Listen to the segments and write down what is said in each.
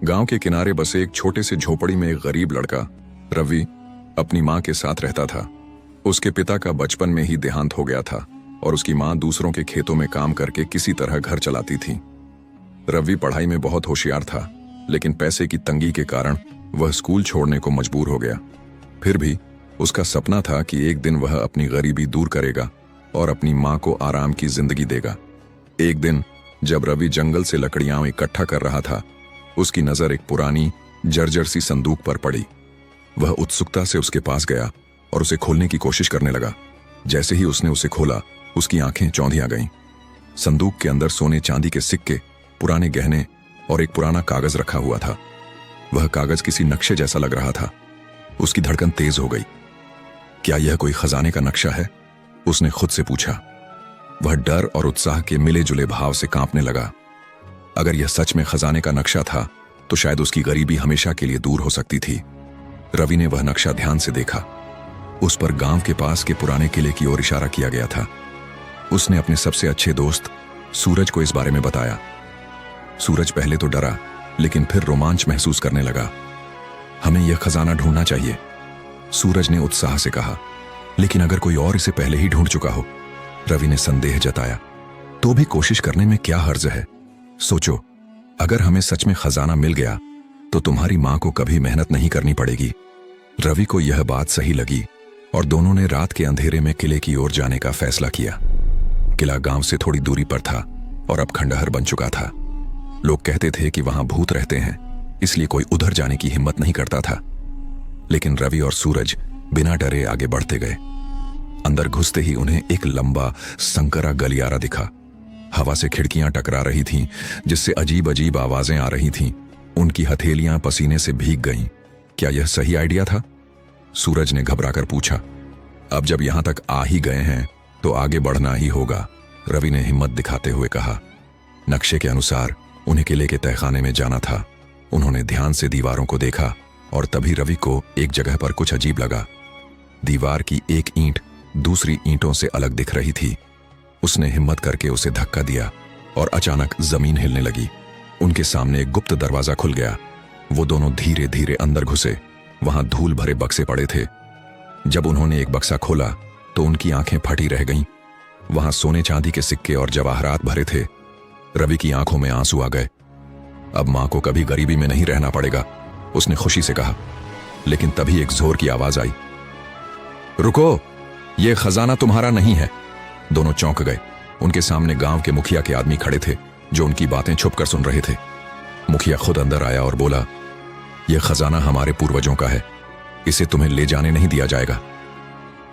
गांव के किनारे बसे एक छोटे से झोपड़ी में एक गरीब लड़का रवि अपनी मां के साथ रहता था। उसके पिता का बचपन में ही देहांत हो गया था और उसकी मां दूसरों के खेतों में काम करके किसी तरह घर चलाती थी। रवि पढ़ाई में बहुत होशियार था, लेकिन पैसे की तंगी के कारण वह स्कूल छोड़ने को मजबूर हो गया। फिर भी उसका सपना था कि एक दिन वह अपनी गरीबी दूर करेगा और अपनी मां को आराम की जिंदगी देगा। एक दिन जब रवि जंगल से लकड़ियां इकट्ठा कर रहा था, उसकी नजर एक पुरानी जर्जर सी संदूक पर पड़ी। वह उत्सुकता से उसके पास गया और उसे खोलने की कोशिश करने लगा। जैसे ही उसने उसे खोला, उसकी आंखें चौंधिया गईं। संदूक के अंदर सोने चांदी के सिक्के, पुराने गहने और एक पुराना कागज रखा हुआ था। वह कागज किसी नक्शे जैसा लग रहा था। उसकी धड़कन तेज हो गई। क्या यह कोई खजाने का नक्शा है? उसने खुद से पूछा। वह डर और उत्साह के मिले जुले भाव से कांपने लगा। अगर यह सच में खजाने का नक्शा था, तो शायद उसकी गरीबी हमेशा के लिए दूर हो सकती थी। रवि ने वह नक्शा ध्यान से देखा। उस पर गांव के पास के पुराने किले की ओर इशारा किया गया था। उसने अपने सबसे अच्छे दोस्त सूरज को इस बारे में बताया। सूरज पहले तो डरा, लेकिन फिर रोमांच महसूस करने लगा। हमें यह खजाना ढूंढना चाहिए, सूरज ने उत्साह से कहा। लेकिन अगर कोई और इसे पहले ही ढूंढ चुका हो? रवि ने संदेह जताया। तो भी कोशिश करने में क्या हर्ज है? सोचो, अगर हमें सच में खजाना मिल गया तो तुम्हारी मां को कभी मेहनत नहीं करनी पड़ेगी। रवि को यह बात सही लगी और दोनों ने रात के अंधेरे में किले की ओर जाने का फैसला किया। किला गांव से थोड़ी दूरी पर था और अब खंडहर बन चुका था। लोग कहते थे कि वहां भूत रहते हैं, इसलिए कोई उधर जाने की हिम्मत नहीं करता था। लेकिन रवि और सूरज बिना डरे आगे बढ़ते गए। अंदर घुसते ही उन्हें एक लंबा संकरा गलियारा दिखा। हवा से खिड़कियां टकरा रही थीं, जिससे अजीब अजीब आवाजें आ रही थीं। उनकी हथेलियां पसीने से भीग गईं। क्या यह सही आइडिया था? सूरज ने घबराकर पूछा। अब जब यहां तक आ ही गए हैं तो आगे बढ़ना ही होगा, रवि ने हिम्मत दिखाते हुए कहा। नक्शे के अनुसार उन्हें किले के तहखाने में जाना था। उन्होंने ध्यान से दीवारों को देखा और तभी रवि को एक जगह पर कुछ अजीब लगा। दीवार की एक ईंट दूसरी ईंटों से अलग दिख रही थी। उसने हिम्मत करके उसे धक्का दिया और अचानक जमीन हिलने लगी। उनके सामने एक गुप्त दरवाजा खुल गया। वो दोनों धीरे धीरे अंदर घुसे। वहां धूल भरे बक्से पड़े थे। जब उन्होंने एक बक्सा खोला तो उनकी आंखें फटी रह गईं। वहां सोने चांदी के सिक्के और जवाहरात भरे थे। रवि की आंखों में आंसू आ गए। अब मां को कभी गरीबी में नहीं रहना पड़ेगा, उसने खुशी से कहा। लेकिन तभी एक जोर की आवाज आई। रुको, यह खजाना तुम्हारा नहीं है। दोनों चौंक गए। उनके सामने गांव के मुखिया के आदमी खड़े थे, जो उनकी बातें छुपकर सुन रहे थे। मुखिया खुद अंदर आया और बोला, यह खजाना हमारे पूर्वजों का है, इसे तुम्हें ले जाने नहीं दिया जाएगा।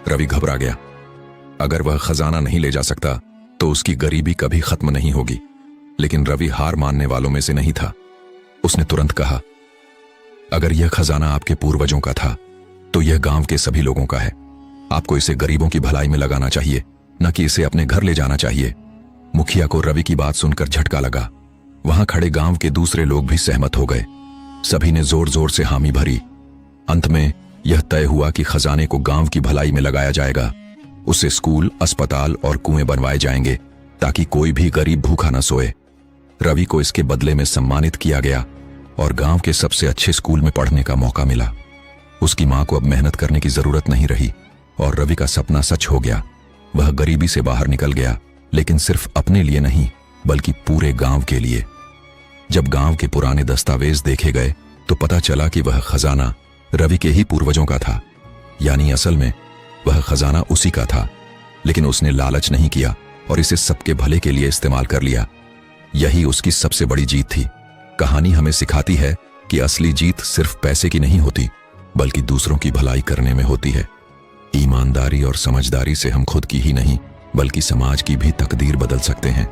रवि घबरा गया। अगर वह खजाना नहीं ले जा सकता तो उसकी गरीबी कभी खत्म नहीं होगी। लेकिन रवि हार मानने वालों में से नहीं था। उसने तुरंत कहा, अगर यह खजाना आपके पूर्वजों का था तो यह गांव के सभी लोगों का है। आपको इसे गरीबों की भलाई में लगाना चाहिए, न कि इसे अपने घर ले जाना चाहिए। मुखिया को रवि की बात सुनकर झटका लगा। वहां खड़े गांव के दूसरे लोग भी सहमत हो गए। सभी ने जोर जोर से हामी भरी। अंत में यह तय हुआ कि खजाने को गांव की भलाई में लगाया जाएगा। उससे स्कूल, अस्पताल और कुएं बनवाए जाएंगे, ताकि कोई भी गरीब भूखा न सोए। रवि को इसके बदले में सम्मानित किया गया और गांव के सबसे अच्छे स्कूल में पढ़ने का मौका मिला। उसकी मां को अब मेहनत करने की जरूरत नहीं रही और रवि का सपना सच हो गया। वह गरीबी से बाहर निकल गया, लेकिन सिर्फ अपने लिए नहीं, बल्कि पूरे गांव के लिए। जब गांव के पुराने दस्तावेज देखे गए तो पता चला कि वह खजाना रवि के ही पूर्वजों का था। यानी असल में वह खजाना उसी का था, लेकिन उसने लालच नहीं किया और इसे सबके भले के लिए इस्तेमाल कर लिया। यही उसकी सबसे बड़ी जीत थी। कहानी हमें सिखाती है कि असली जीत सिर्फ पैसे की नहीं होती, बल्कि दूसरों की भलाई करने में होती है। ईमानदारी और समझदारी से हम खुद की ही नहीं, बल्कि समाज की भी तकदीर बदल सकते हैं।